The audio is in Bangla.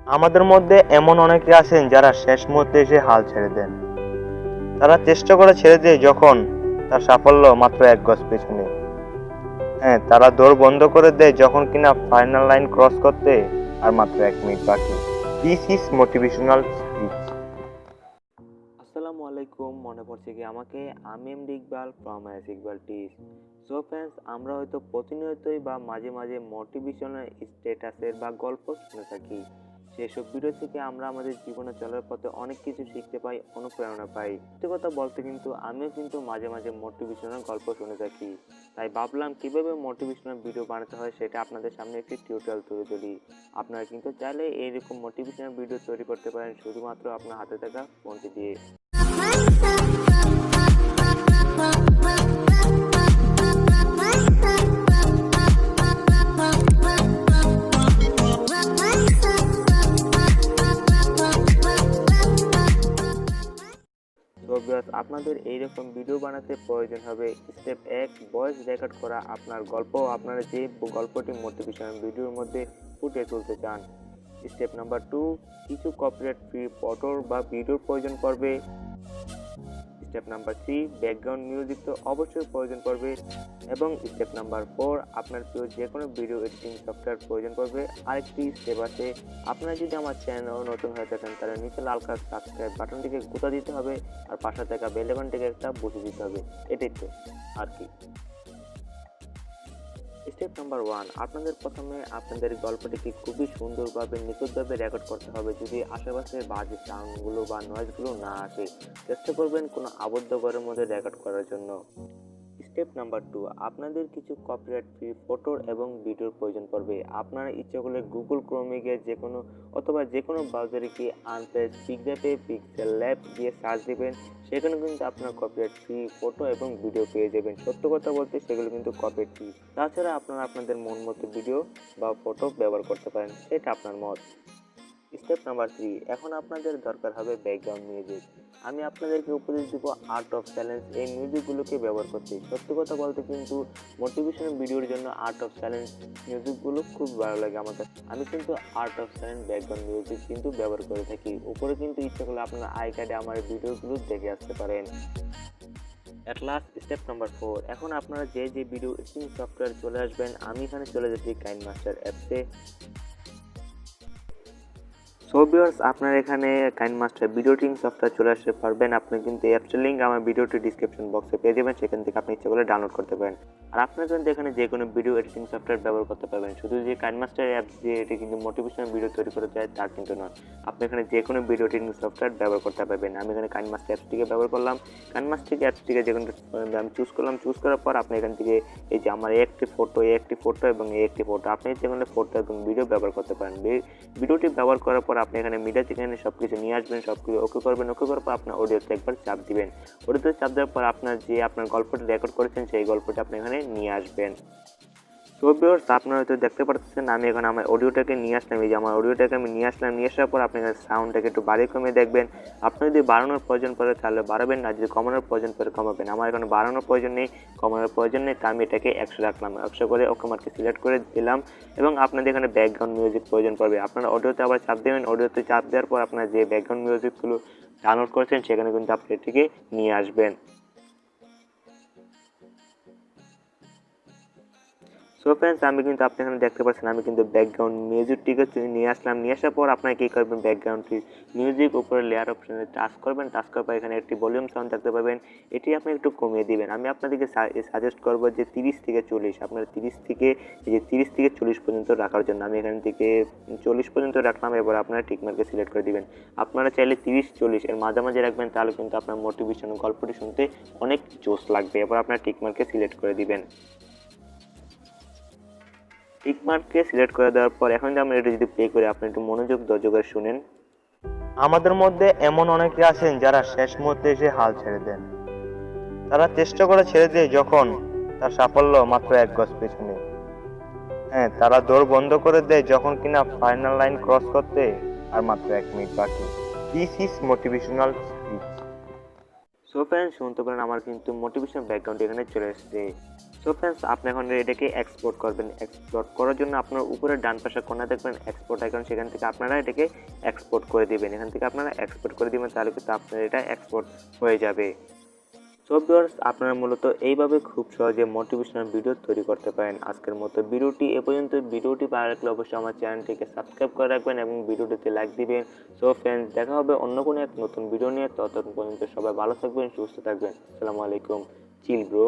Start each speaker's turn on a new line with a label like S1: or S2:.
S1: আমাদের মধ্যে এমন অনেকে আছেন যারা শেষ মুহূর্তে এসে হাল ছেড়ে দেন। তারা চেষ্টা করে ছেড়ে দেয় যখন তার সাফল্য মাত্র এক গজ পেছনে। হ্যাঁ, তারা দৌড় বন্ধ করে দেয় যখন কিনা ফাইনাল লাইন ক্রস করতে আর মাত্র 1 মিনিট বাকি। This is motivational speech. আসসালামু আলাইকুম, মনে পড়ছে কি আমাকে? আমি ইকবাল ফ্রম ইকবাল টিস। সো ফ্রেন্ডস, আমরা হয়তো প্রতিনিয়তই বা মাঝে মাঝে মোটিভেশনাল স্ট্যাটাসের বা গল্প শুনে থাকি। সেসব ভিডিও থেকে আমরা আমাদের জীবনে চলার পথে অনেক কিছু শিখতে পাই, অনুপ্রেরণা পাই। সত্যি কথা বলতে কিন্তু আমিও কিন্তু মাঝে মাঝে মোটিভেশনাল গল্প শুনে থাকি। তাই ভাবলাম কিভাবে মোটিভেশনাল ভিডিও বানাতে হয় সেটা আপনাদের সামনে একটি টিউটোরিয়াল তুলে ধরি। আপনারা কিন্তু চাইলে এইরকম মোটিভেশনাল ভিডিও তৈরি করতে পারেন শুধুমাত্র আপনার হাতে থাকা ফোনটি দিয়ে। আপনাদের এইরকম ভিডিও বানাতে প্রয়োজন হবে স্টেপ 1, ভয়েস রেকর্ড করা আপনার গল্প, আপনারা যে গল্পটি মোটিভেশনাল ভিডিওর মধ্যে ফুটিয়ে তুলতে চান। স্টেপ নাম্বার 2, কিছু কপিরাইট ফ্রি ফটো বা ভিডিওর প্রয়োজন পড়বে। স্টেপ নাম্বার 3, ব্যাকগ্রাউন্ড মিউজিক তো অবশ্যই প্রয়োজন পড়বে। এবং স্টেপ নাম্বার 4, আপনার প্রিয় যে কোনো ভিডিও এডিটিং সফটওয়্যার প্রয়োজন পড়বে। আরেকটি স্টেপ আছে, আপনারা যদি আমার চ্যানেল নতুন হয়ে থাকেন তাহলে নিচে লাল কালার সাবস্ক্রাইব বাটনটিকে গুঁতা দিতে হবে আর পাশে থাকা বেল আইকনটিকে একটা বসিয়ে দিতে হবে। এটাই তো আর কি। স্টেপ নাম্বার 1, আপনাদের প্রথমে আপনাদের গল্পটিকে খুবই সুন্দরভাবে নিখুঁতভাবে রেকর্ড করতে হবে। যদি আশেপাশে বাজে সাউন্ডগুলো বা নয়েজগুলো না আসে, চেষ্টা করবেন কোনো আবদ্ধ ঘরের মধ্যে রেকর্ড করার জন্য। স্টেপ নাম্বার 2, আপনাদের কিছু কপিরাইট ফ্রি ফটো এবং ভিডিওর প্রয়োজন পড়বে। আপনারা ইচ্ছে করলে গুগল ক্রোমে গিয়ে যে কোনো ব্রাউজারে গিয়ে আনপেজ পিকজাপে পিক্সেল ল্যাব দিয়ে সার্চ দিবেন, সেখানে কিন্তু আপনার কপিরাইট ফ্রি ফটো এবং ভিডিও পেয়ে যাবেন। সত্য কথা বলতে সেগুলো কিন্তু কপিরাইট ফ্রি। তাছাড়া আপনারা আপনাদের মন মতো ভিডিও বা ফটো ব্যবহার করতে পারেন, সেটা আপনার মত। স্টেপ নাম্বার 3, এখন আপনাদের দরকার হবে ব্যাকগ্রাউন্ড মিউজিক। আমি আপনাদেরকে উপদেশ দিব আর্ট অফ চ্যালেঞ্জ এই মিউজিকগুলোকে ব্যবহার করতে। সত্যি কথা বলতে কিন্তু মোটিভেশনাল ভিডিওর জন্য আর্ট অফ চ্যালেঞ্জ মিউজিকগুলো খুব ভালো লাগে আমাদের। আমি কিন্তু art of challenge background music কিন্তু ব্যবহার করে থাকি। উপরে কিন্তু ইচ্ছে করলে আপনার আই কার্ডে আমার ভিডিওগুলো দেখে আসতে পারেন। অ্যাট লাস্ট স্টেপ নাম্বার 4, এখন আপনারা যে ভিডিও এডিটিং সফটওয়্যার চলে আসবেন, আমি এখানে চলে যাচ্ছি কাইনমাস্টার অ্যাপসে। সো ভিউয়ার্স, আপনারা এখানে কাইনমাস্টার ভিডিও এডিটিং সফটওয়্যার চলে আসতে পারবেন। আপনি কিন্তু অ্যাপসের লিঙ্ক আমার ভিডিওটি ডিসক্রিপশন বক্সে পেয়ে যাবেন, সেখান থেকে আপনি ইচ্ছে করলে ডাউনলোড করতে পারেন। আর আপনারা কিন্তু এখানে যে কোনো ভিডিও এডিটিং সফটওয়্যার ব্যবহার করতে পারবেন। শুধু যে কাইনমাস্টার অ্যাপস দিয়ে এটি কিন্তু মোটিভেশনাল ভিডিও তৈরি করতে চায় তা কিন্তু নয়। আপনি এখানে যে কোনো ভিডিও এডিটিং সফটওয়্যার ব্যবহার করতে পারবেন। আমি এখানে কাইনমাস্টার অ্যাপসটিকে ব্যবহার করলাম। কাইনমাস্টার অ্যাপসটিকে যে কোনো আমি চুজ করার পর আপনি এখান থেকে এই যে আমার একটি ফটো এবং একটি ফটো, আপনি যে কোনো ফটো এবং ভিডিও ব্যবহার করতে পারেন। ভিডিওটি ব্যবহার করার পর আপনি এখানে মিডিয়া থেকে সব কিছু নিয়ে আসবেন, সব কিছু ওকে করবেন। ওকে করার পর আপনার অডিওতে একবার চাপ দিবেন। অডিওতে চাপ দেওয়ার পর আপনার গল্পটি রেকর্ড করেছেন সেই গল্পটি আপনি এখানে নিয়ে আসবেন। সো ভিউয়ার্স, আপনারা হয়তো দেখতে পাচ্ছেন আমি এখন আমার অডিওটাকে নিয়ে আসলাম। এই যে আমার অডিওটাকে আমি নিয়ে আসার পর আপনি এখানে সাউন্ডটাকে একটু বাড়িয়ে কমিয়ে দেখবেন। আপনার যদি বাড়ানোর প্রয়োজন পড়ে তাহলে বাড়াবেন, না যদি কমানোর প্রয়োজন পড়ে কমাবেন। আমার এখানে বাড়ানোর প্রয়োজন নেই, কমানোর প্রয়োজন নেই, তাই আমি এটাকে 100 রাখলাম। 100 করে ওকে মার্কে সিলেক্ট করে দিলাম। এবং আপনাদের এখানে ব্যাকগ্রাউন্ড মিউজিক প্রয়োজন পড়বে। আপনারা অডিওতে আবার চাপ দেবেন। অডিওতে চাপ দেওয়ার পর আপনার যে ব্যাকগ্রাউন্ড মিউজিকগুলো ডাউনলোড করেছেন সেখানে কিন্তু আপনি এটিকে নিয়ে আসবেন। সো ফ্রেন্ডস, আমি কিন্তু আপনি এখানে দেখতে পাচ্ছেন আমি কিন্তু ব্যাকগ্রাউন্ড মিউজিকটিকে নিয়ে আসলাম। নিয়ে আসার পর আপনারা কী করবেন, ব্যাকগ্রাউন্ডটি মিউজিক উপরে লেয়ার অপশনে টাচ করবেন। টাচ করার পর এখানে একটি ভলিউম সাউন্ড দেখতে পাবেন, এটি আপনি একটু কমিয়ে দিবেন। আমি আপনাদেরকে সাজেস্ট করবো যে 30 থেকে 40, আপনার 30 থেকে 40 পর্যন্ত রাখার জন্য। আমি এখান থেকে 40 পর্যন্ত রাখলাম। এবার আপনারা টিকমার্কে সিলেক্ট করে দিবেন। আপনারা চাইলে 30-40 এর মাঝামাঝি রাখবেন, তাহলে কিন্তু আপনার মোটিভেশনাল গল্পটি শুনতে অনেক জোশ লাগবে। এবার আপনারা টিকমার্কে সিলেক্ট করে দিবেন। টিকমার্ককে সিলেক্ট করে দেওয়ার পর এখন আমরা এটা যদি প্লে করি, আপনি একটু মনোযোগ করে শুনেন। আমাদের মধ্যে এমন অনেকে আছেন যারা শেষ মুহূর্তে এসে হাল ছেড়ে দেন। তারা চেষ্টা করে ছেড়ে দেয় যখন তার সাফল্য মাত্র 1 গজ পেছনে। হ্যাঁ, তারা দৌড় বন্ধ করে দেয় যখন কিনা ফাইনাল লাইন ক্রস করতে আর মাত্র 1 মিনিট বাকি। This is motivational speech. So friends, শুনতে পারেন আমার কিন্তু মোটিভেশনাল ব্যাকগ্রাউন্ড এখানে চলে এসেছে। সো ফ্রেন্ডস, আপনি এখন এটাকে এক্সপোর্ট করবেন। এক্সপোর্ট করার জন্য আপনার উপরে ডান পাশে কোণা দেখবেন এক্সপোর্ট আইকন, সেখান থেকে আপনারা এটাকে এক্সপোর্ট করে দিবেন। এখান থেকে আপনারা এক্সপোর্ট করে দিবেন, তাহলে কিন্তু আপনার এটা এক্সপোর্ট হয়ে যাবে। সো ভিউয়ার্স, আপনারা মূলত এইভাবে খুব সহজে মোটিভেশনাল ভিডিও তৈরি করতে পারেন। আজকের মতো ভিডিওটি এ পর্যন্ত। ভিডিওটি ভালো লাগলে অবশ্যই আমার চ্যানেলটিকে সাবস্ক্রাইব করে রাখবেন এবং ভিডিওটিতে লাইক দিবেন। সো ফ্রেন্ডস, দেখা হবে অন্য কোনো এক নতুন ভিডিও নিয়ে। ততক্ষণ পর্যন্ত সবাই ভালো থাকবেন, সুস্থ থাকবেন। আসসালামু আলাইকুম। Chill bro.